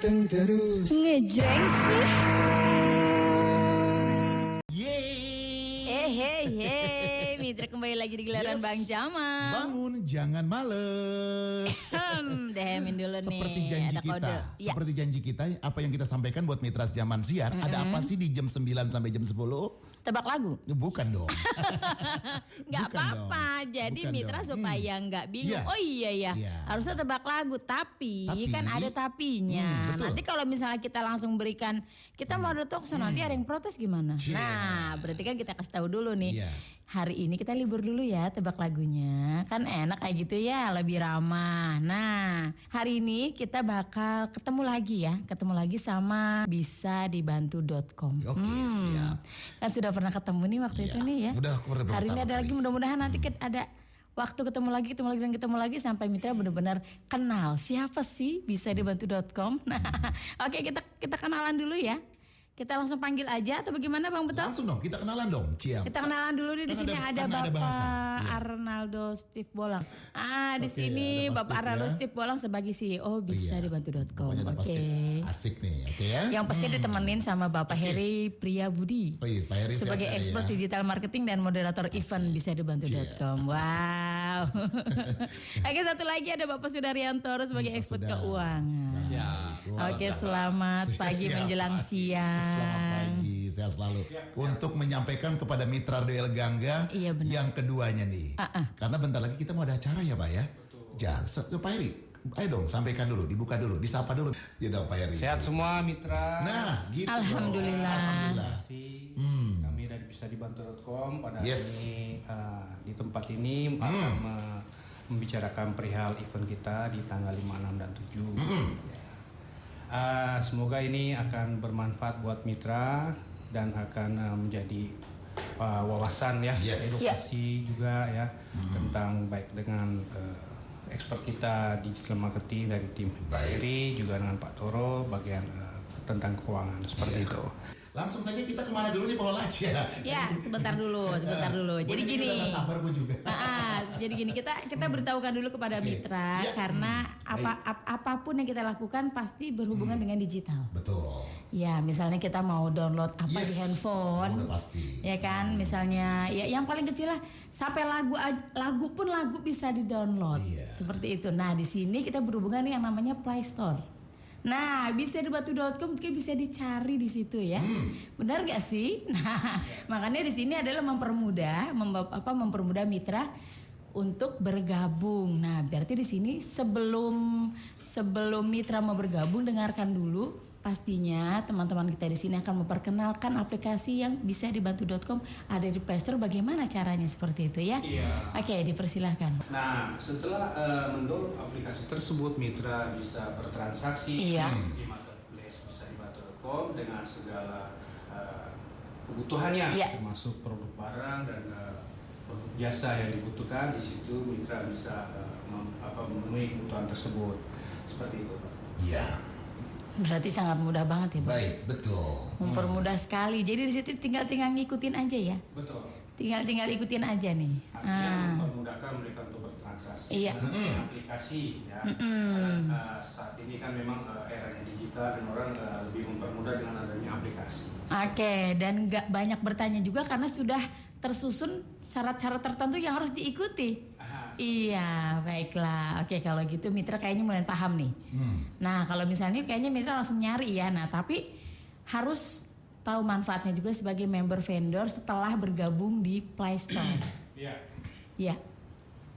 ganteng terus. Ngejreng sih. Yeay. Mitra kembali lagi di gelaran Yes. Bang Jamal. Bangun, jangan males. Dehemin dulu nih. Seperti janji ada kita, kode. Ya. seperti janji kita, apa yang kita sampaikan buat mitra zaman siar, ada apa sih di jam 9 sampai jam 10? Tebak lagu. Bukan dong. Nggak Bukan apa-apa. dong. Jadi Bukan mitra dong. supaya nggak bingung. Iya. Oh iya ya. Iya. Harusnya tebak lagu. Tapi kan ada tapinya. betul. Nanti kalau misalnya kita langsung berikan, kita mau ada talk show, nanti ada yang protes gimana? Cia. Nah, berarti kan kita kasih tahu dulu nih. Iya. Hari ini kita libur dulu ya tebak lagunya. Kan enak kayak gitu ya, lebih ramah. Nah, hari ini kita bakal ketemu lagi ya. Ketemu lagi sama bisadibantu.com. Oke, siap. Kan sudah pernah ketemu nih waktu itu nih ya. Udah beberapa Hari ini ada kali. lagi, mudah-mudahan nanti ada waktu ketemu lagi sampai mitra benar-benar kenal siapa sih bisadibantu.com. Nah, oke kita kenalan dulu ya. Kita langsung panggil aja atau bagaimana Bang Betul? Langsung dong, kita kenalan dong, Ciam. Kita kenalan dulu nih di Kan sini ada karena ada Bapak bahasa. Iya. Arnaldo Steve Bolang. Di Oke, sini ada Mas Bapak Steve Arnaldo ya. Steve Bolang sebagai CEO bisadibantu.com. Pokoknya ada Oke. pasti asik nih, oke ya. Yang pasti ditemenin sama Bapak Heri Priyabudi. Oh iya, Pak Heri Sebagai siap, expert ya. digital marketing dan moderator event bisadibantu.com. Wow. Oke, satu lagi ada Bapak Sudaryantoro sebagai Pak expert Sudar. keuangan. Oke, selamat pagi Siap. menjelang siang. Selamat pagi, sehat selalu. Untuk menyampaikan kepada mitra Del Gangga Iya, benar. yang keduanya nih. Karena bentar lagi kita mau ada acara ya Pak ya. Jangan, Pak Heri, ayo dong sampaikan dulu, dibuka dulu, disapa dulu. Ya dong Pak Heri. Sehat semua mitra. Nah, gitu dong. Alhamdulillah. Alhamdulillah. Kami dari bisadibantu.com pada Yes. hari ini di tempat ini akan membicarakan perihal event kita di tanggal 5, 6 dan 7. Semoga ini akan bermanfaat buat mitra dan akan menjadi wawasan ya, Yes. edukasi juga ya tentang baik dengan expert kita digital marketing dari tim Pak Heri juga dengan Pak Toro bagian tentang keuangan seperti itu. Langsung saja kita kemana dulu nih Pak Olaci ya? Ya, sebentar dulu. Jadi gini. Udah gak sabar gue juga. Jadi gini, kita beritahukan dulu kepada Oke. mitra Ya. karena apapun yang kita lakukan pasti berhubungan dengan digital. Betul. Ya, misalnya kita mau download apa di Yes. handphone. Udah pasti. Ya kan, misalnya ya yang paling kecil lah sampai lagu pun bisa di-download. Iya. Seperti itu. Nah, di sini kita berhubungan yang namanya Play Store. Nah, bisadibantu.com bisa dicari di situ ya. Benar gak sih? Nah, makanya di sini adalah mempermudah mitra untuk bergabung. Nah, berarti di sini sebelum mitra mau bergabung, dengarkan dulu. Pastinya teman-teman kita di sini akan memperkenalkan aplikasi yang bisa dibantu.com ada di Play Store. Bagaimana caranya seperti itu ya? Iya. Oke, dipersilahkan. Nah, setelah mendownload aplikasi tersebut, mitra bisa bertransaksi Iya. di marketplace bisadibantu.com dengan segala kebutuhannya, Iya. termasuk produk barang dan produk jasa yang dibutuhkan. Di situ mitra bisa memenuhi kebutuhan tersebut. Seperti itu, Pak. Iya. Berarti sangat mudah banget ya, Bang? Baik, betul. Mempermudah sekali. Jadi di situ tinggal ngikutin aja ya. Betul. Tinggal ikutin aja nih. Artinya mempermudahkan mereka untuk bertransaksi Iya. dengan aplikasi ya. Karena saat ini kan memang eranya digital dan orang lebih mempermudah dengan adanya aplikasi. Oke, dan nggak banyak bertanya juga karena sudah tersusun syarat-syarat tertentu yang harus diikuti. Iya, baiklah. Oke, kalau gitu mitra kayaknya mulai paham nih. Nah, kalau misalnya kayaknya mitra langsung nyari ya. Nah, tapi harus tahu manfaatnya juga sebagai member vendor setelah bergabung di Play Store. Iya. Iya.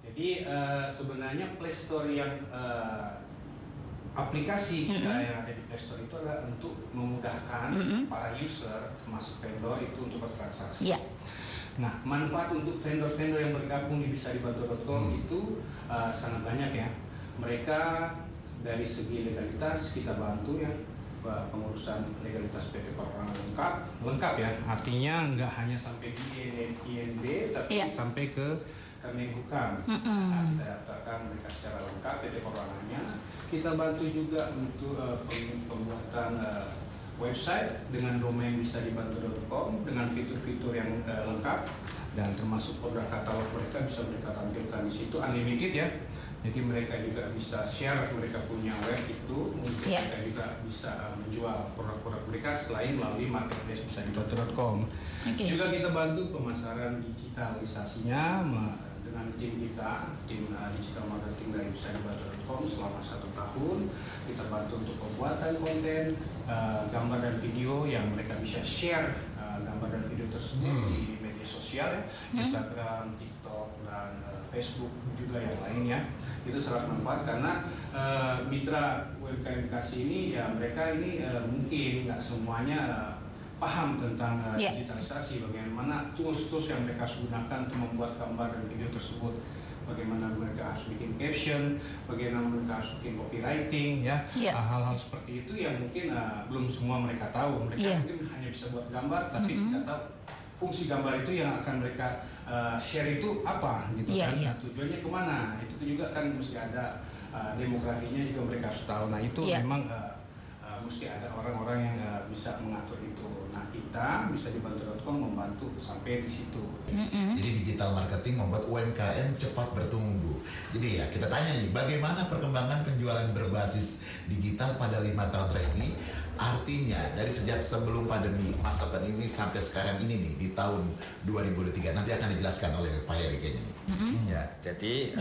Jadi sebenarnya Play Store yang aplikasi kita yang ada di Play Store itu adalah untuk memudahkan para user termasuk vendor itu untuk bertransaksi. Iya. Nah, manfaat untuk vendor-vendor yang bergabung di bisadibantu.com itu sangat banyak ya. Mereka dari segi legalitas kita bantu ya, pengurusan legalitas PT Perorangan lengkap ya. Artinya nggak hanya sampai di IND tapi Iya. sampai ke Kemenhukam. Nah, kita daftarkan mereka secara lengkap PT Perorangannya. Kita bantu juga untuk pembuatan website dengan domain bisadibantu.com dengan fitur-fitur yang lengkap dan termasuk produk katalog mereka bisa mereka tampilkan di situ unlimited ya. Jadi mereka juga bisa share mereka punya web itu untuk mereka juga bisa menjual produk-produk mereka selain melalui marketplace Bisadibatu.com. Juga kita bantu pemasaran digitalisasinya dengan tim kita, tim digital marketing dari Bisadibatu.com selama 1 tahun. Kita bantu untuk pembuatan konten, gambar dan video yang mereka bisa share gambar dan video tersebut di media sosial, Instagram, TikTok, dan Facebook juga yang lainnya. Itu sangat manfaat karena mitra UMKM Bekasi ini ya mereka ini mungkin nggak semuanya paham tentang digitalisasi, bagaimana tools-tools yang mereka harus gunakan untuk membuat gambar dan video tersebut, bagaimana mereka harus bikin caption, bagaimana mereka harus bikin copywriting, hal-hal seperti itu yang mungkin belum semua mereka tahu. Mereka mungkin hanya bisa buat gambar, tapi tidak tahu fungsi gambar itu yang akan mereka share itu apa gitu kan, tujuannya kemana, itu juga kan mesti ada demografinya juga mereka harus tahu. Nah itu memang mesti ada orang-orang yang bisa mengatur itu. Nah kita Bisadibatu.com membantu sampai di situ. Jadi digital marketing membuat UMKM cepat bertumbuh. Jadi ya kita tanya nih, bagaimana perkembangan penjualan berbasis digital pada 5 tahun terakhir ini? Artinya dari sejak sebelum pandemi, masa pandemi sampai sekarang ini nih di tahun 2023, nanti akan dijelaskan oleh Pak Heri kayaknya nih. Ya, jadi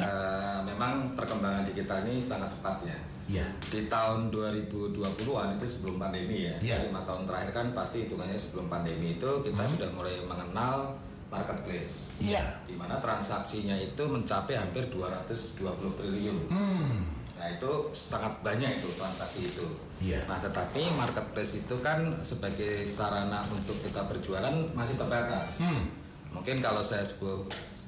memang perkembangan digital ini sangat cepat ya. Ya. Di tahun 2020-an itu sebelum pandemi ya, 5 tahun terakhir kan pasti hitungannya sebelum pandemi itu kita sudah mulai mengenal marketplace, di mana transaksinya itu mencapai hampir 220 triliun. Nah itu sangat banyak itu transaksi itu. Nah tetapi marketplace itu kan sebagai sarana untuk kita berjualan masih terbatas. Mungkin kalau saya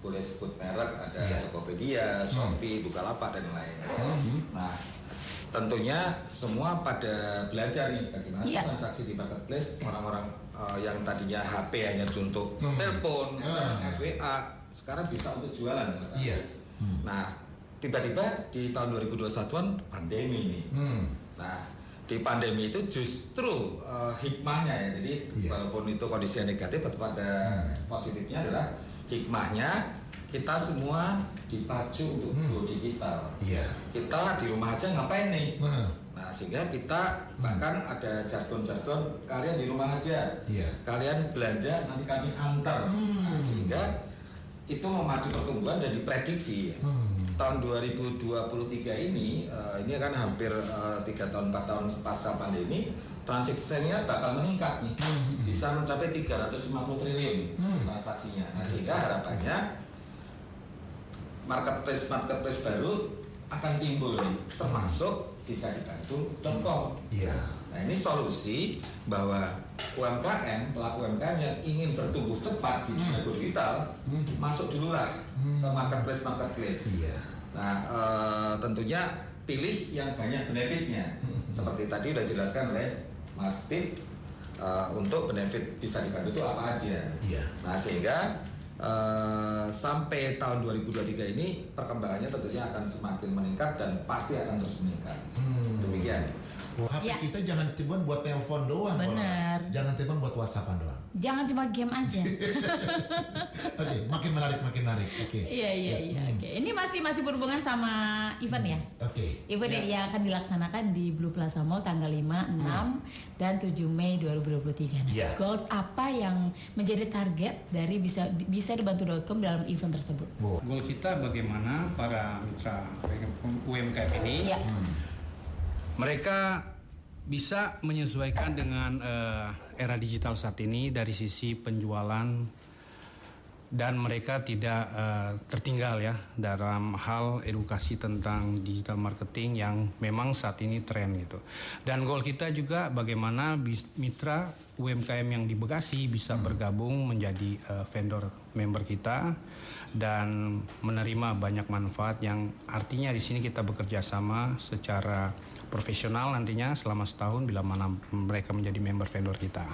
boleh sebut merek ada Tokopedia, Shopee, Bukalapak dan lain-lain. Nah tentunya semua pada belajar nih bagaimana transaksi di marketplace. Orang-orang yang tadinya HP hanya untuk telepon, SMS, WA, sekarang bisa untuk jualan. Nah tiba-tiba di tahun 2021-an pandemi nih. Nah di pandemi itu justru hikmahnya ya. Jadi walaupun itu kondisinya negatif, tetap ada positifnya adalah hikmahnya kita semua dipacu untuk go digital. Kita di rumah aja ngapain nih? Nah sehingga kita bahkan ada jargon-jargon, kalian di rumah aja, kalian belanja nanti kami antar. Nah, sehingga itu memacu pertumbuhan dan diprediksi tahun 2023 ini kan hampir 3 tahun 4 tahun pasca pandemi, transaksinya bakal meningkat nih, bisa mencapai 350 triliun transaksinya. Nah sehingga harapannya marketplace baru akan timbul nih, termasuk Bisadibatu.com. Nah ini solusi bahwa UMKM, pelaku UMKM yang ingin bertumbuh cepat di dunia digital, masuk dulu lah ke marketplace. Nah tentunya pilih yang banyak benefitnya. Seperti tadi sudah dijelaskan oleh Mas Steve, untuk benefit Bisadibatu itu apa aja. Nah sehingga sampai tahun 2023 ini perkembangannya tentunya akan semakin meningkat dan pasti akan terus meningkat. Demikian. HP kita jangan cuma buat telepon doang. Benar. Jangan cuma buat WhatsAppan doang. Jangan cuma game aja. Oke, makin menarik. Oke. Iya. Oke. Ini masih berhubungan sama event ya. Event yang akan dilaksanakan di Blue Plaza Mall tanggal 5, 6 dan 7 Mei 2023. Goal apa yang menjadi target dari Bisadibatu.com dalam event tersebut? Goal kita bagaimana para mitra UMKM ini mereka bisa menyesuaikan dengan era digital saat ini dari sisi penjualan, dan mereka tidak tertinggal ya dalam hal edukasi tentang digital marketing yang memang saat ini tren gitu. Dan goal kita juga bagaimana mitra UMKM yang di Bekasi bisa bergabung menjadi vendor member kita dan menerima banyak manfaat yang artinya di sini kita bekerja sama secara profesional nantinya selama setahun bila mana mereka menjadi member vendor kita.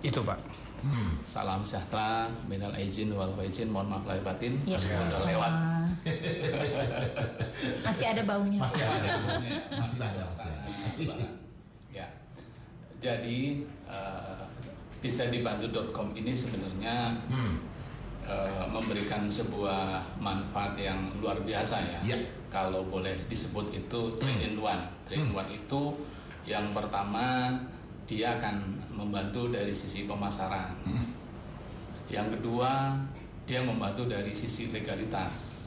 Itu Pak. Salam sejahtera, minal aizin wal faizin, mohon maaf lahir batin. Sudah lewat. Masih ada baunya. Masih ada. Ya. Jadi Bisadibatu.com ini sebenarnya memberikan sebuah manfaat yang luar biasa ya. kalau boleh disebut itu 3-in-1. 3-in-1 itu yang pertama dia akan membantu dari sisi pemasaran. Yang kedua dia membantu dari sisi legalitas.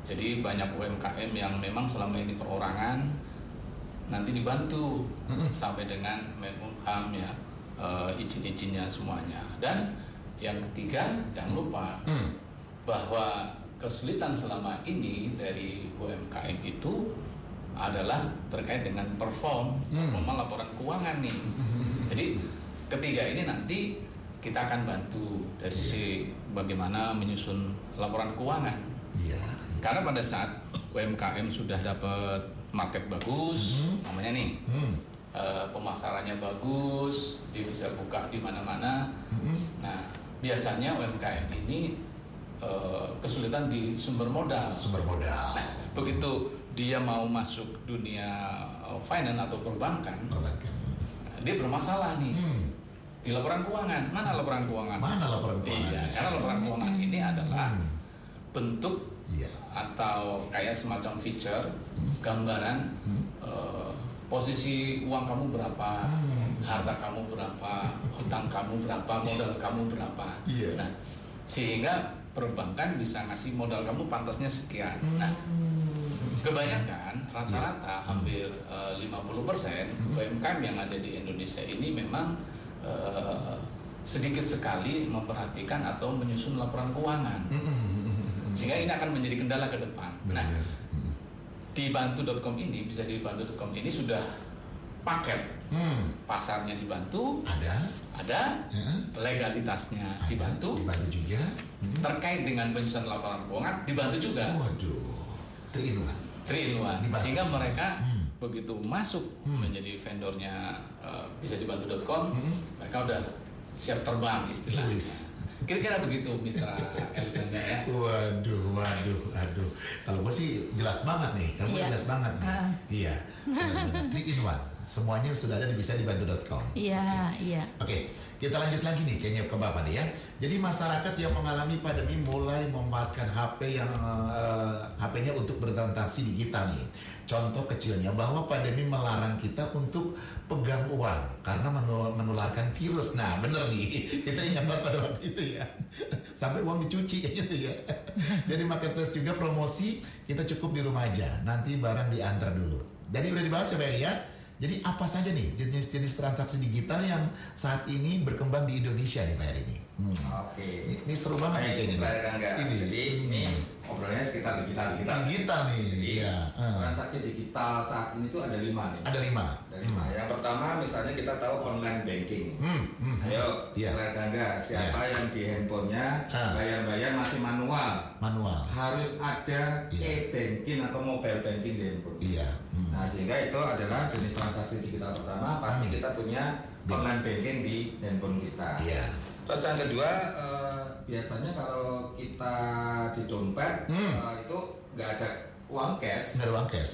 Jadi banyak UMKM yang memang selama ini perorangan nanti dibantu sampai dengan Menkumham ya, izin-izinnya semuanya. Dan yang ketiga jangan lupa bahwa kesulitan selama ini dari UMKM itu adalah terkait dengan performa laporan keuangan nih. Jadi ketiga ini nanti kita akan bantu dari sisi bagaimana menyusun laporan keuangan. Karena pada saat UMKM sudah dapat market bagus, namanya nih, pemasarannya bagus, dia bisa buka di mana-mana. Nah, biasanya UMKM ini kesulitan di sumber modal. Nah, begitu dia mau masuk dunia finance atau perbankan, dia bermasalah nih di laporan keuangan. Mana laporan keuangan? Iya, karena laporan keuangan ini adalah bentuk atau kayak semacam feature gambaran posisi uang kamu berapa, harta kamu berapa, hutang kamu berapa, modal kamu berapa. Nah, sehingga perbankan bisa ngasih modal kamu pantasnya sekian. Nah, kebanyakan rata-rata hampir 50% UMKM yang ada di Indonesia ini memang sedikit sekali memperhatikan atau menyusun laporan keuangan, sehingga ini akan menjadi kendala ke depan. Nah, di bantu.com ini, bisa di bantu.com ini sudah paket pasarnya dibantu, ada legalitasnya dibantu juga, terkait dengan penyusunan laporan keuangan dibantu juga. Waduh, 3-in-1. Sehingga mereka begitu masuk menjadi vendornya bisa di bantu.com, mereka udah siap terbang istilahnya. Kira-kira begitu Mitra Elganda ya. Waduh. Kalau gue sih jelas banget nih. Jelas banget nih. Iya. 3-in-1. Semuanya sudah ada bisa di bantu.com. Iya. Oke, kita lanjut lagi nih kayaknya ke Bapak nih ya. Jadi masyarakat yang mengalami pandemi mulai memanfaatkan HP yang HP-nya untuk bertransaksi digital nih. Contoh kecilnya bahwa pandemi melarang kita untuk pegang uang karena menularkan virus. Nah, bener nih. Kita ingat banget pada waktu itu ya. Sampai uang dicuci gitu ya. Jadi marketplace juga promosi kita cukup di rumah aja. Nanti barang diantar dulu. Jadi udah dibahas ya Pak Eri ya. Jadi apa saja nih jenis-jenis transaksi digital yang saat ini berkembang di Indonesia nih Pak Eri ini? Oke. Ini seru banget nih kayaknya. Jadi ini obrolannya sekitar digital. Digital nih. Iya. Transaksi digital saat ini tuh ada 5 nih. Ada 5. Yang pertama misalnya kita tahu online banking. Ayo, Ganda, siapa yang di handphonenya bayar-bayar masih manual. Harus ada e-banking atau mobile banking di handphone. Nah, sehingga itu adalah jenis transaksi digital pertama. Pasti kita punya online banking di handphone kita. Terus yang kedua, biasanya kalau kita di dompet itu nggak ada uang cash.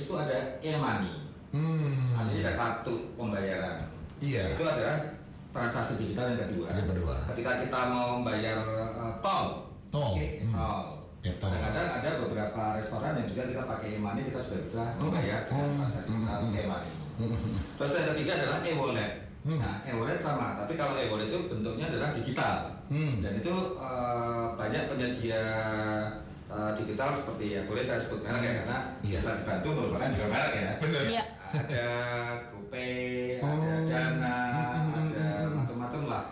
Itu ada e-money. Artinya ada kartu pembayaran. Itu adalah transaksi digital yang kedua. Ketika kita mau membayar tol. Kadang-kadang ada beberapa restoran yang juga kita pakai e-money, kita sudah bisa membayar dengan transaksi digital e-money. Terus yang ketiga adalah e-wallet. Nah, e-wallet sama, tapi kalau e-wallet itu bentuknya adalah digital. Dan itu banyak penyedia digital seperti ya, boleh saya sebut merek ya, karena bisa dibantu merupakan juga merek ya. Benar. Ada GoPay, ada Dana, ada macam-macam lah.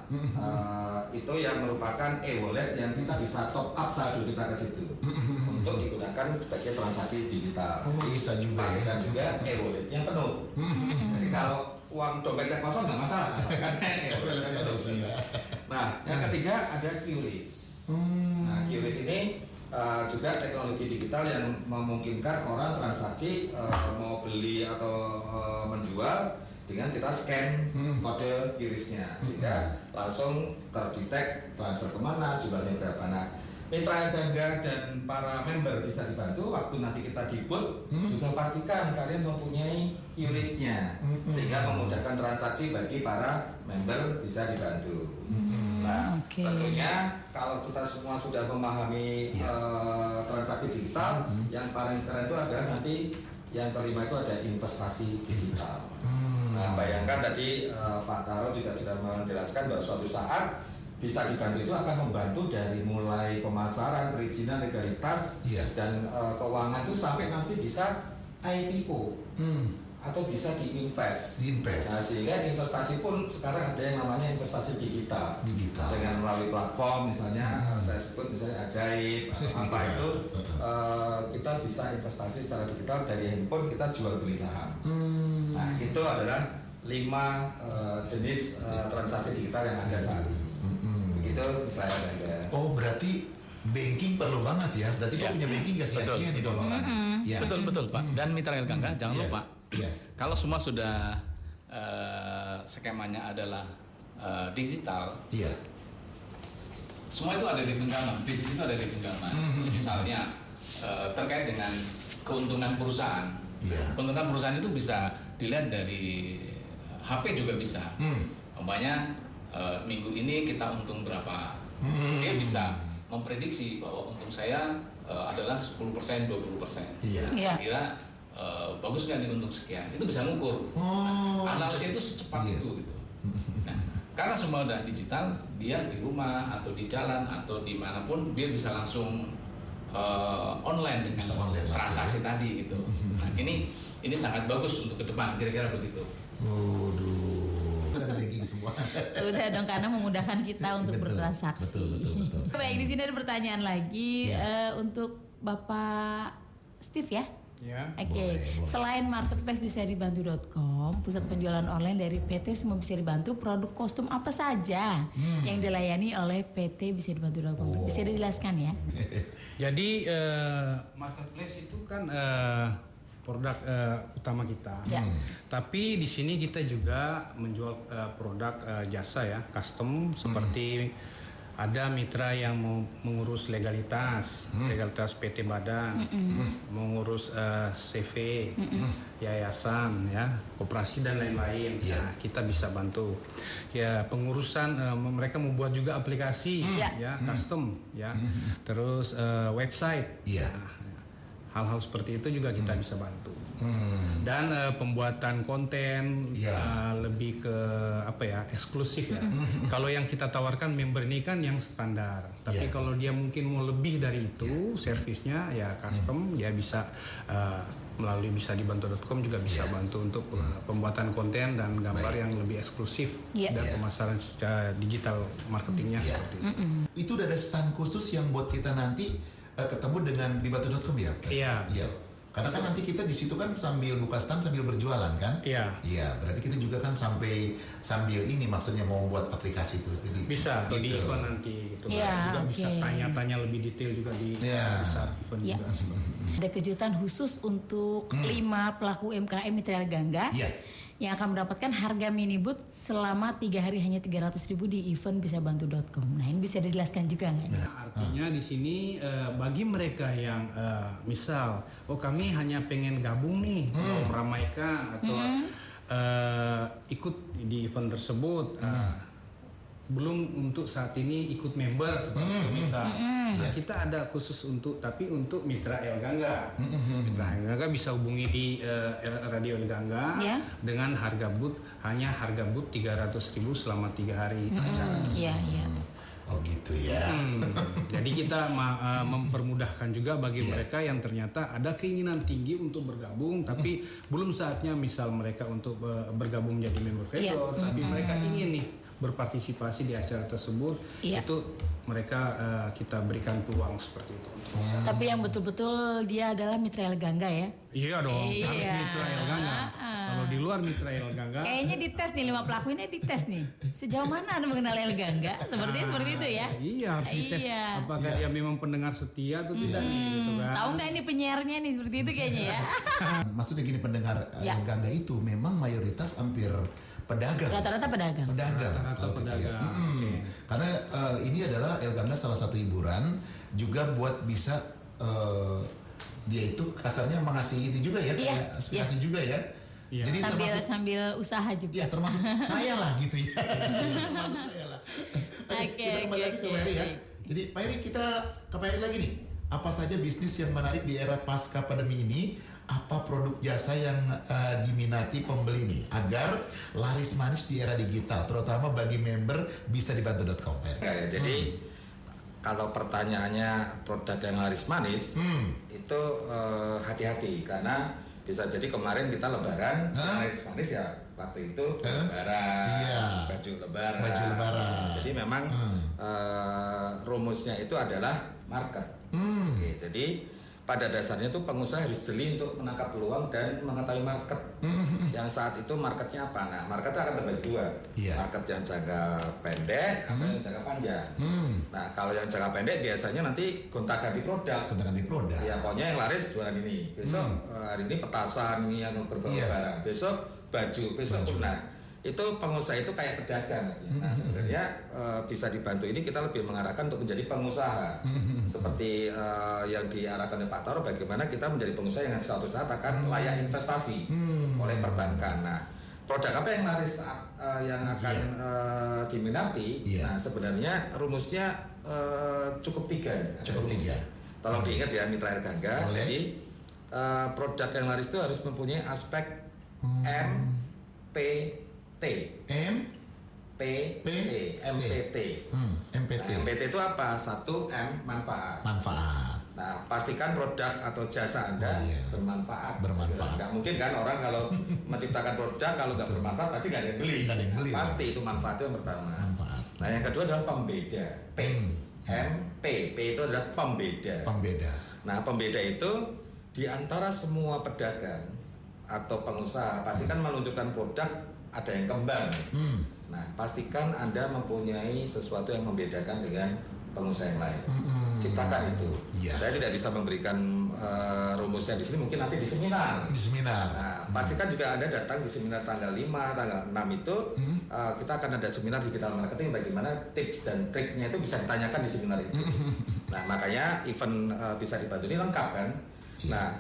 Itu yang merupakan e-wallet yang kita bisa top up saldo kita ke situ untuk digunakan sebagai transaksi digital. Bisa juga ya. Dan juga e-walletnya penuh. Jadi kalau uang dompetnya kosong nggak masalah, kan e-walletnya penuh. Nah, yang ketiga ada QRIS. Nah, QRIS ini juga teknologi digital yang memungkinkan orang transaksi mau beli atau menjual dengan kita scan kode QRIS-nya, sehingga langsung terdetek transfer kemana, jumlahnya berapa. Nah, Mitra Gangga dan para member bisa dibantu waktu nanti kita di booth, juga pastikan kalian mempunyai QRIS-nya sehingga memudahkan transaksi bagi para member bisa dibantu. Nah, tentunya kalau kita semua sudah memahami transaksi digital, yang paling keren itu adalah nanti yang kelima itu ada investasi digital. Nah, bayangkan tadi Pak Karo juga sudah menjelaskan bahwa suatu saat bisa dibantu itu akan membantu dari mulai pemasaran, perizinan, legalitas, dan keuangan itu sampai nanti bisa IPO atau bisa diinvest. Nah, sehingga investasi pun sekarang ada yang namanya investasi digital. Dengan melalui platform misalnya saya sebut misalnya Ajaib apa itu kita bisa investasi secara digital dari handphone, kita jual beli saham. Nah, itu adalah 5 jenis transaksi digital yang ada saat ini. Itu Oh, berarti banking perlu banget ya. Berarti kau punya banking gak sia-sia nih kalau Betul Pak. Dan Mitra El Gangga jangan lupa. Kalau semua sudah skemanya adalah digital. Semua itu ada di genggaman. Bisnis itu ada di genggaman. Misalnya terkait dengan keuntungan perusahaan. Keuntungan perusahaan itu bisa dilihat dari HP juga bisa. Umpamanya minggu ini kita untung berapa, dia bisa memprediksi bahwa untung saya adalah 10%, 20%. Kira bagus nggak nih untung sekian, itu bisa ngukur. Analisnya itu secepat itu gitu. Nah, karena semua udah digital, dia di rumah atau di jalan atau dimanapun dia bisa langsung online dengan transaksi tadi gitu. Nah, ini sangat bagus untuk ke depan, kira-kira begitu. Ada banking semua. Sudah dong, karena memudahkan kita untuk bertransaksi. Betul. Baik, di sini ada pertanyaan lagi untuk Bapak Steve ya. Oke. Selain marketplace bisa dibantu.com, pusat penjualan online dari PT semua bisa dibantu, produk kostum apa saja yang dilayani oleh PT bisa dibantu.com. Bisa dijelaskan ya? Jadi marketplace itu kan produk utama kita. Tapi di sini kita juga menjual produk jasa ya, custom seperti ada mitra yang mau mengurus legalitas PT Badan, mengurus CV, yayasan, ya, koperasi dan lain-lain. Nah, kita bisa bantu. Ya, pengurusan mereka membuat juga aplikasi, ya, custom, ya, terus website. Nah, hal-hal seperti itu juga kita bisa bantu. Dan pembuatan konten lebih ke apa ya, eksklusif ya. Kalau yang kita tawarkan member ini kan yang standar. Tapi kalau dia mungkin mau lebih dari itu, servisnya ya custom, dia bisa melalui bisa dibantu.com juga bisa bantu untuk pembuatan konten dan gambar yang lebih eksklusif dan pemasaran secara digital marketingnya seperti itu. Itu udah ada stand khusus yang buat kita nanti ketemu dengan dibantu.com ya? Iya. Karena kan nanti kita di situ kan sambil buka stand sambil berjualan kan? Iya. Berarti kita juga kan sambil ini maksudnya mau buat aplikasi itu. Jadi bisa gitu. di event nanti gitu. Juga bisa tanya-tanya lebih detail juga di bisa event juga. Ada kejutan khusus untuk 5 pelaku UMKM Mitra El Gangga yang akan mendapatkan harga mini booth selama 3 hari hanya 300.000 di event bisabantu.com. Nah, ini bisa dijelaskan juga nggak? Artinya di sini bagi mereka yang misal, kami hanya pengen gabung nih, mau meramaikan atau ikut di event tersebut, belum untuk saat ini ikut member seperti itu misal. Nah, kita ada khusus untuk Mitra El Gangga. Mitra El Gangga bisa hubungi di Radio El Gangga dengan harga booth 300.000 selama 3 hari acara. Oh gitu ya. Jadi kita mempermudahkan juga bagi mereka yang ternyata ada keinginan tinggi untuk bergabung, tapi belum saatnya misal mereka untuk bergabung menjadi member vendor, tapi mereka ingin nih berpartisipasi di acara tersebut, itu mereka kita berikan peluang seperti itu. Tapi yang betul-betul dia adalah Mitra El Gangga ya? Iya dong, harus Mitra El Gangga. Kalau di luar Mitra El Gangga, kayaknya dites nih 5 pelaku ini, dites nih. Sejauh mana Anda mengenal El Gangga? Seperti itu ya? Iya, harus dites. Apakah dia memang pendengar setia atau tidak gitu kan? Tahu nggak ini penyiarnya nih seperti itu kayaknya ya? Maksudnya gini, pendengar El Gangga itu memang mayoritas hampir pedagang. Rata-rata pedagang. Rata-rata Kalau kita lihat. pedagang. Oke. Karena ini adalah Elganda salah satu hiburan juga buat bisa dia itu kasarnya mengasih itu juga ya, kayak aspirasi juga ya. Iya. Jadi Sambil usaha juga. ya termasuk saya lah gitu ya. Termasuk saya lah. Kita kembali lagi ke Pak Heri ya. Jadi Pak Heri, kita ke Pak Heri lagi nih. Apa saja bisnis yang menarik di era pasca pandemi ini? Apa produk jasa yang diminati pembeli nih agar laris manis di era digital, terutama bagi member bisa dibantu.com. Ya, jadi kalau pertanyaannya produk yang laris manis, itu hati-hati karena bisa jadi kemarin kita lebaran laris manis ya waktu itu lebaran, baju lebaran. Jadi memang rumusnya itu adalah market. Oke, jadi pada dasarnya itu pengusaha harus jeli untuk menangkap peluang dan mengetahui market. Yang saat itu marketnya apa? Nah, marketnya akan terbagi dua. Market yang jangka pendek atau yang jangka panjang. Nah, kalau yang jangka pendek biasanya nanti gonta-ganti produk. Ya, pokoknya yang laris jualan ini. Besok hari ini petasan, ini yang berbau barang. Besok baju, besok kunah. Itu pengusaha itu kayak pedagang. Nah, sebenarnya bisa dibantu ini kita lebih mengarahkan untuk menjadi pengusaha. Seperti yang diarahkan oleh Pak Toro, bagaimana kita menjadi pengusaha yang suatu saat akan layak investasi oleh perbankan. Nah, produk apa yang laris yang akan diminati? Nah, sebenarnya rumusnya cukup tiga. Tolong diingat ya Mitra Erlangga. Jadi produk yang laris itu harus mempunyai aspek MPT. MPT. MPT itu apa? 1 M manfaat. Nah, pastikan produk atau jasa Anda bermanfaat. Nggak mungkin kan orang kalau menciptakan produk kalau nggak bermanfaat pasti nggak ada yang beli. Pasti itu manfaatnya yang pertama. Nah, yang kedua adalah pembeda. P itu adalah pembeda. Nah, pembeda itu di antara semua pedagang atau pengusaha pasti kan menunjukkan produk ada yang kembang. Nah, pastikan Anda mempunyai sesuatu yang membedakan dengan pengusaha yang lain. Ciptakan itu. Saya tidak bisa memberikan rumusnya di sini, mungkin nanti di seminar. Nah, pastikan juga Anda datang di seminar tanggal 5, tanggal 6 itu kita akan ada seminar digital marketing, bagaimana tips dan triknya itu bisa ditanyakan di seminar itu. Nah, makanya event bisa dibantu ini lengkap kan. Nah,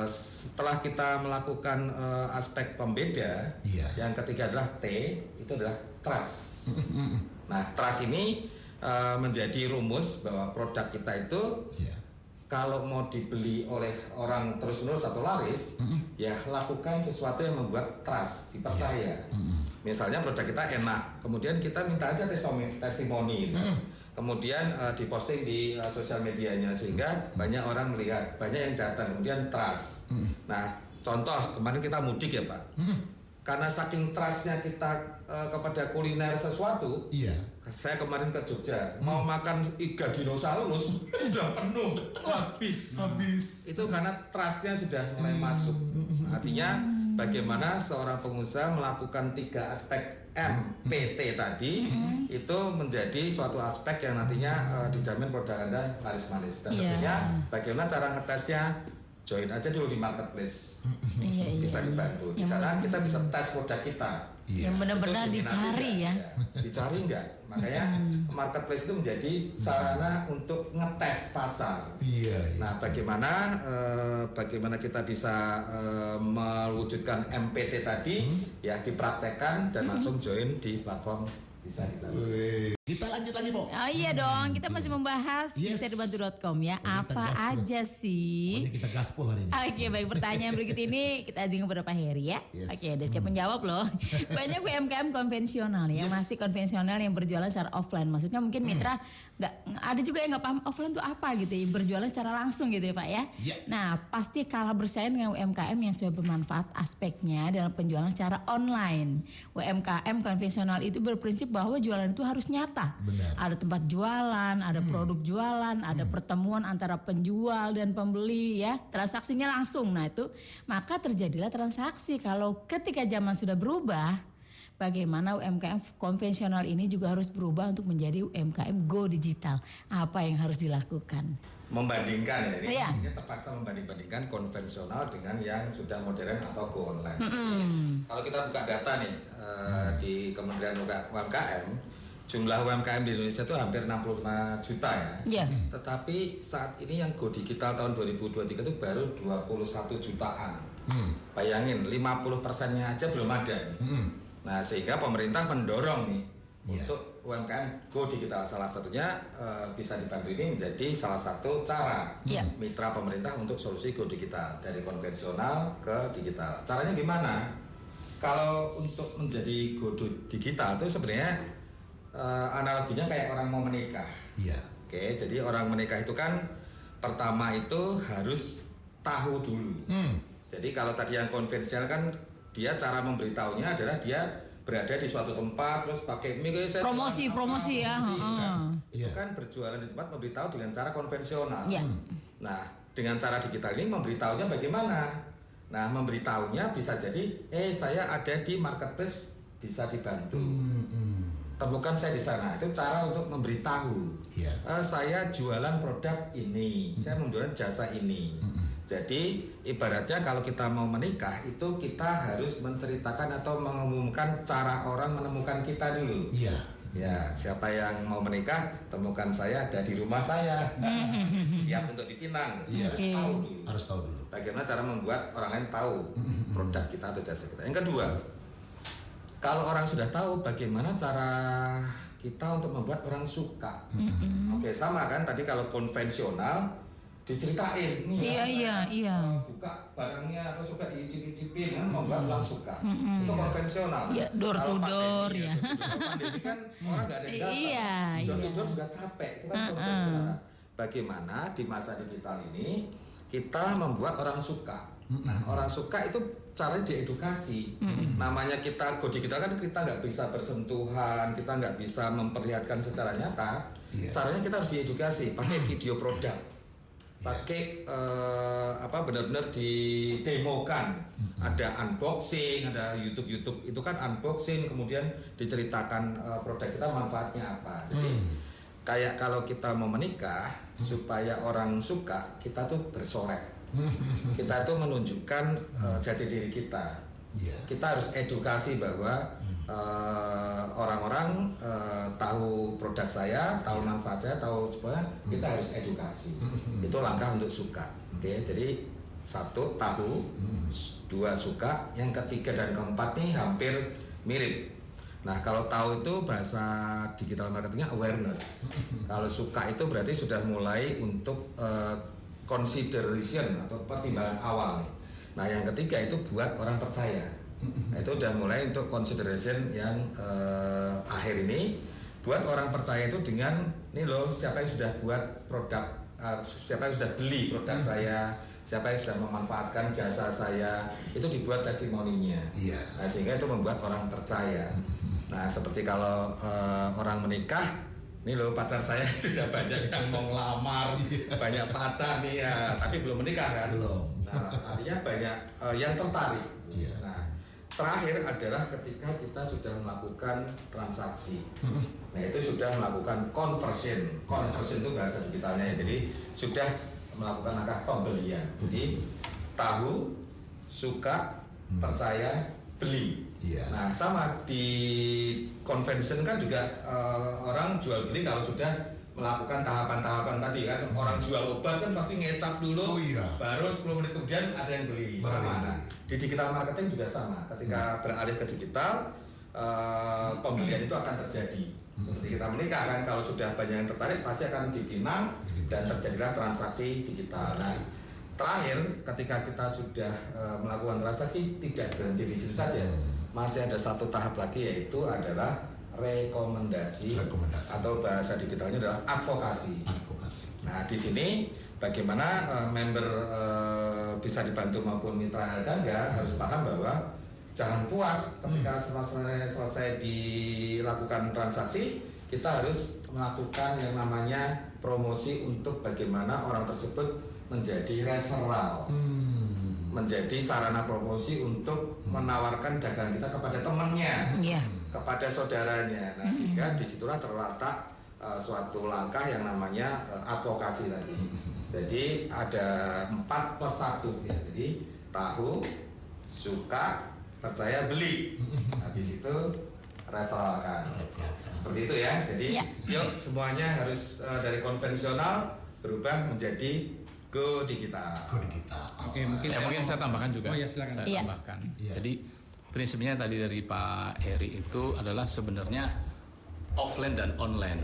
setelah kita melakukan aspek pembeda, yang ketiga adalah T, itu adalah trust. Nah, trust ini menjadi rumus bahwa produk kita itu kalau mau dibeli oleh orang terus-menerus atau laris, ya lakukan sesuatu yang membuat trust, dipercaya. Misalnya produk kita enak, kemudian kita minta aja testimoni. Kemudian diposting di sosial medianya sehingga banyak orang melihat, banyak yang datang, kemudian trust. Nah, contoh kemarin kita mudik ya Pak, karena saking trustnya kita kepada kuliner sesuatu, saya kemarin ke Jogja mau makan iga dinosaurus udah penuh, habis. Itu karena trustnya sudah mulai masuk. Artinya bagaimana seorang pengusaha melakukan 3 aspek MPT tadi itu menjadi suatu aspek yang nantinya dijamin produk Anda laris manis. Dan tentunya bagaimana cara ngetesnya, join aja dulu di marketplace. Bisa dibantu. Di sana kita bisa tes produk kita. Yang benar-benar dicari ya. Dicari enggak? Makanya marketplace itu menjadi sarana untuk ngetes pasar. Nah, bagaimana kita bisa mewujudkan MPT tadi ya dipraktekkan dan langsung join di platform bisa Kita lanjut lagi, Bo. Oh iya dong, kita masih membahas bisa dibantu.com ya. Apa aja sih? Pokoknya kita gaspol hari ini. Oke, baik, pertanyaan berikut ini kita ajukan kepada Pak Heri ya. Oke, udah siap menjawab loh. Banyak UMKM konvensional ya, masih konvensional yang berjualan secara offline. Maksudnya mungkin mitra nggak ada juga yang nggak paham offline itu apa gitu ya, berjualan secara langsung gitu ya Pak ya. Nah, pasti kalah bersaing dengan UMKM yang sudah bermanfaat aspeknya dalam penjualan secara online. UMKM konvensional itu berprinsip bahwa jualan itu harus nyata. Ada tempat jualan, ada produk jualan, ada pertemuan antara penjual dan pembeli ya, transaksinya langsung. Nah itu maka terjadilah transaksi. Kalau ketika zaman sudah berubah, bagaimana UMKM konvensional ini juga harus berubah untuk menjadi UMKM go digital. Apa yang harus dilakukan? membandingkan ya, ini terpaksa membanding-bandingkan konvensional dengan yang sudah modern atau go online. Kalau kita buka data nih di Kementerian UMKM, jumlah UMKM di Indonesia itu hampir 65 juta ya. Tetapi saat ini yang go digital tahun 2023 itu baru 21 jutaan. Bayangin 50%-nya aja belum ada nih. Nah, sehingga pemerintah mendorong nih untuk UMKM go digital. Salah satunya bisa dibantu ini menjadi salah satu cara mitra pemerintah untuk solusi go digital dari konvensional ke digital. Caranya gimana? Kalau untuk menjadi go digital itu sebenarnya analoginya kayak orang mau menikah. Oke, jadi orang menikah itu kan pertama itu harus tahu dulu. Jadi kalau tadi yang konvensional kan dia cara memberitahunya adalah dia berada di suatu tempat terus pakai promosi ya. Itu kan berjualan di tempat memberitahu dengan cara konvensional. Nah, dengan cara digital ini memberitahunya bagaimana? Nah, memberitahunya bisa jadi saya ada di marketplace, bisa dibantu. Temukan saya di sana. Itu cara untuk memberitahu. Saya jualan produk ini, saya menjualan jasa ini. Jadi ibaratnya kalau kita mau menikah itu kita harus menceritakan atau mengumumkan cara orang menemukan kita dulu. Ya, siapa yang mau menikah, temukan saya ada di rumah saya. Siap untuk dipinang. Harus tahu dulu. Bagaimana cara membuat orang lain tahu produk kita atau jasa kita. Yang kedua, kalau orang sudah tahu, bagaimana cara kita untuk membuat orang suka. Oke, sama kan tadi kalau konvensional diceritain nih buka barangnya atau suka diicip-icipin kan membuat orang suka. Itu konvensional. Door to door ya. Pandemi kan orang nggak ada yang datang. Door to door juga capek. Itu kan konvensional. Bagaimana di masa digital ini kita membuat orang suka. Nah, orang suka itu caranya diedukasi. Namanya kita go digital kan kita nggak bisa bersentuhan, kita nggak bisa memperlihatkan secara nyata. Caranya kita harus diedukasi pakai video produk. Pakai benar-benar didemokan. Ada unboxing, ada YouTube itu kan unboxing, kemudian diceritakan produk kita manfaatnya apa. Jadi kayak kalau kita mau menikah supaya orang suka, kita tuh bersolek. Kita tuh menunjukkan jati diri kita. Kita harus edukasi bahwa orang-orang tahu produk saya, tahu manfaat saya, tahu semuanya. Kita harus edukasi. Itu langkah untuk suka. Oke, jadi satu tahu, dua suka, yang ketiga dan keempat nih hampir mirip. Nah, kalau tahu itu bahasa digital marketingnya awareness. Kalau suka itu berarti sudah mulai untuk consideration atau pertimbangan awal nih. Nah, yang ketiga itu buat orang percaya. Nah, itu udah mulai untuk consideration yang akhir ini buat orang percaya itu dengan nih loh siapa yang sudah buat produk, siapa yang sudah beli produk saya, siapa yang sudah memanfaatkan jasa saya, itu dibuat testimoninya. Nah, sehingga itu membuat orang percaya. Nah, seperti kalau orang menikah, nih loh pacar saya sudah banyak yang mau ngelamar, banyak pacar nih ya, tapi belum menikah kan? Belum. Nah, artinya banyak yang tertarik. Nah, terakhir adalah ketika kita sudah melakukan transaksi. Nah, itu sudah melakukan conversion. Conversion itu bahasa digitalnya ya. Jadi sudah melakukan langkah pembelian. Jadi tahu, suka, percaya, beli. Nah, sama di convention kan juga orang jual beli kalau sudah melakukan tahapan-tahapan tadi kan. Orang jual obat kan pasti ngecap dulu, baru 10 menit kemudian ada yang beli. Sama. Nah, di digital marketing juga sama. Ketika beralih ke digital, pembelian itu akan terjadi. Seperti kita menikah kan, kalau sudah banyak yang tertarik pasti akan dipinang dan terjadilah transaksi digital. Nah, terakhir ketika kita sudah melakukan transaksi tidak berhenti di situ saja. Masih ada satu tahap lagi, yaitu adalah rekomendasi. Atau bahasa digitalnya adalah advokasi. Nah, di sini bagaimana member bisa dibantu maupun mitra harga harus paham bahwa jangan puas ketika selesai dilakukan transaksi, kita harus melakukan yang namanya promosi untuk bagaimana orang tersebut menjadi referral. Menjadi sarana promosi untuk menawarkan dagangan kita kepada temannya, kepada saudaranya. Nah, sehingga disitulah terletak suatu langkah yang namanya advokasi tadi. Jadi ada 4 plus 1 ya. Jadi tahu, suka, percaya, beli. Habis itu referalkan. Seperti itu ya. Jadi yuk semuanya harus dari konvensional berubah menjadi go digital. Go digital. Oke, mungkin saya tambahkan juga. Oh ya, silakan. Saya tambahkan. Jadi prinsipnya tadi dari Pak Heri itu adalah sebenarnya offline dan online.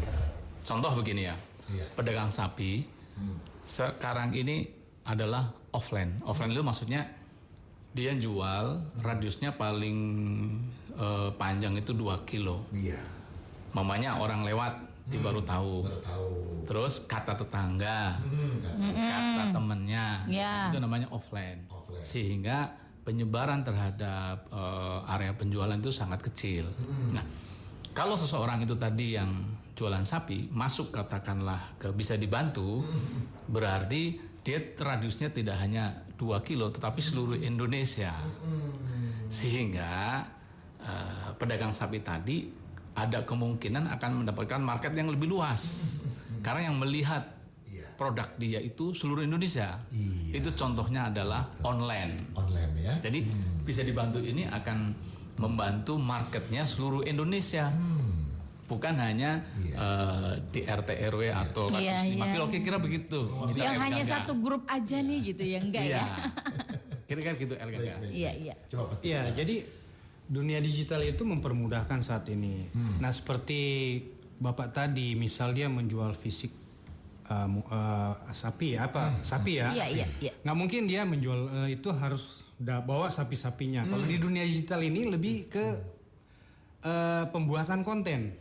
Contoh begini ya. Pedagang sapi sekarang ini adalah offline. Offline itu maksudnya dia jual radiusnya paling panjang itu 2 kilo. Iya. Mamanya orang lewat dia baru tahu. Terus kata tetangga, kata temennya, itu namanya offline. Sehingga penyebaran terhadap area penjualan itu sangat kecil. Nah, kalau seseorang itu tadi yang jualan sapi masuk katakanlah ke bisa dibantu, berarti dia radiusnya tidak hanya 2 kilo tetapi seluruh Indonesia. Sehingga pedagang sapi tadi ada kemungkinan akan mendapatkan market yang lebih luas. Karena yang melihat produk dia itu seluruh Indonesia. Itu contohnya adalah online. Online ya. Jadi bisa dibantu ini akan membantu marketnya seluruh Indonesia. Bukan hanya di RT RW atau 5 kilo, kira-kira begitu. Yang hanya satu grup aja nih gitu ya, enggak ya? Kira-kira gitu Elga. Iya. Coba pasti. Iya, jadi dunia digital itu mempermudahkan saat ini. Nah, seperti Bapak tadi, misal dia menjual fisik sapi ya, sapi ya. Iya. Nggak mungkin dia menjual itu harus bawa sapi-sapinya. Kalau di dunia digital ini lebih ke pembuatan konten.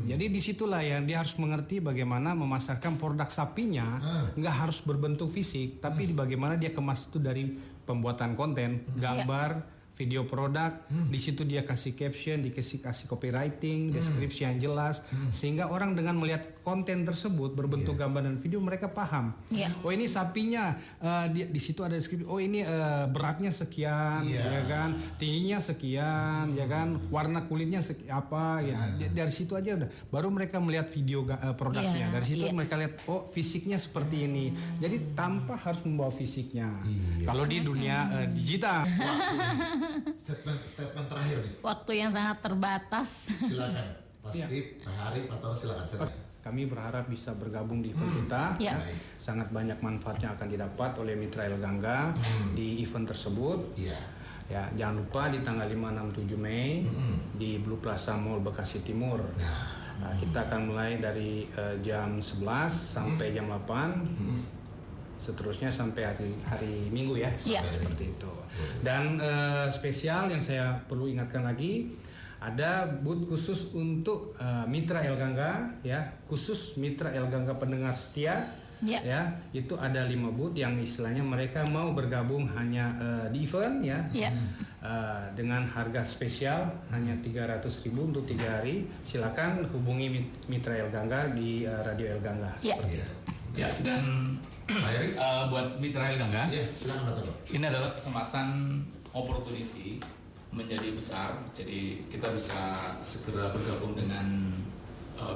Jadi disitulah yang dia harus mengerti bagaimana memasarkan produk sapinya, nggak harus berbentuk fisik, tapi bagaimana dia kemas itu dari pembuatan konten, gambar, video produk, di situ dia kasih caption, kasih copywriting, deskripsi yang jelas, sehingga orang dengan melihat konten tersebut berbentuk gambar dan video mereka paham. Oh ini sapinya, di situ ada deskripsi. Oh ini beratnya sekian, ya kan, tingginya sekian, ya kan, warna kulitnya apa, ya. Dari situ aja udah. Baru mereka melihat video produknya. Dari situ mereka lihat, oh fisiknya seperti ini. Jadi tanpa harus membawa fisiknya. Kalau di dunia digital. Statement terakhir nih. Waktu yang sangat terbatas. Silakan. Pasti Pak Hari, Pak Toro silakan. Kami berharap bisa bergabung di event kita. Sangat banyak manfaatnya akan didapat oleh Mitra El Gangga di event tersebut. Ya, jangan lupa di tanggal 5, 6, 7 Mei di Blue Plaza Mall Bekasi Timur. Nah, kita akan mulai dari jam 11 sampai jam 8. Seterusnya sampai hari Minggu ya, seperti itu. Dan spesial yang saya perlu ingatkan lagi, ada booth khusus untuk Mitra El Gangga, ya, khusus Mitra El Gangga pendengar setia, ya, itu ada 5 booth yang istilahnya mereka mau bergabung hanya di event, ya, dengan harga spesial hanya 300.000 untuk 3 hari. Silakan hubungi Mitra El Gangga di Radio El Gangga. Ya, dan buat Mitra El Gangga, ini adalah kesempatan opportunity menjadi besar. Jadi kita bisa segera bergabung dengan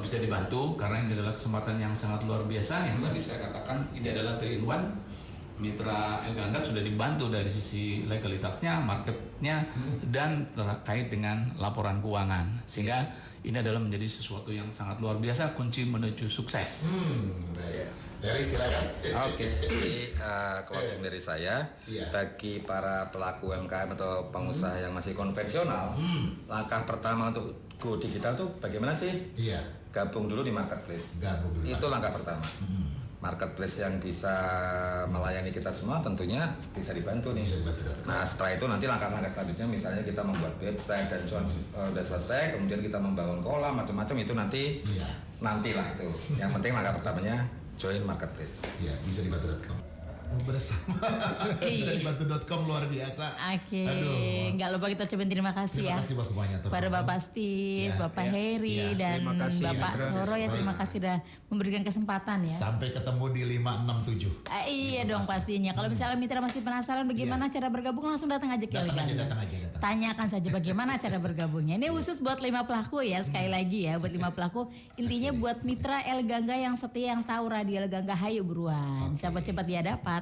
bisa dibantu karena ini adalah kesempatan yang sangat luar biasa. Yang tadi saya katakan ini adalah 3-in-1. Mitra El Gangga sudah dibantu dari sisi legalitasnya, marketnya, dan terkait dengan laporan keuangan. Sehingga ini adalah menjadi sesuatu yang sangat luar biasa, kunci menuju sukses. Dari silakan. Oke, jadi closing dari saya, bagi para pelaku UMKM atau pengusaha yang masih konvensional, langkah pertama untuk go digital tuh bagaimana sih? Gabung dulu di marketplace. Itu langkah pertama. Marketplace yang bisa melayani kita semua tentunya bisa dibantu nih. Nah, setelah itu nanti langkah-langkah selanjutnya misalnya kita membuat website dan sudah selesai, kemudian kita membangun kolam macam-macam itu nantilah itu. Yang penting langkah pertamanya join marketplace. Bisa dibantu.com. bersama Iya. dari batu.com luar biasa. Oke, Aduh. nggak lupa kita ucapin terima kasih Terima ya. kasih buat semuanya Pada Bapak Steve, Ya, Bapak ya, Heri, ya. dan Terima kasih, Bapak ya. Toro ya, terima kasih sudah memberikan kesempatan ya. Sampai ketemu di 567. Iya dong pastinya. Kalau misalnya mitra masih penasaran bagaimana cara bergabung, langsung datang aja ke Datang aja, Eleganga. datang aja. Tanyakan saja bagaimana cara bergabungnya. Ini khusus buat 5 pelaku ya, sekali lagi ya buat 5 pelaku. Intinya buat mitra Eleganga yang setia, yang tahu radio Eleganga, hayu buruan. Siapa cepat dia dapat.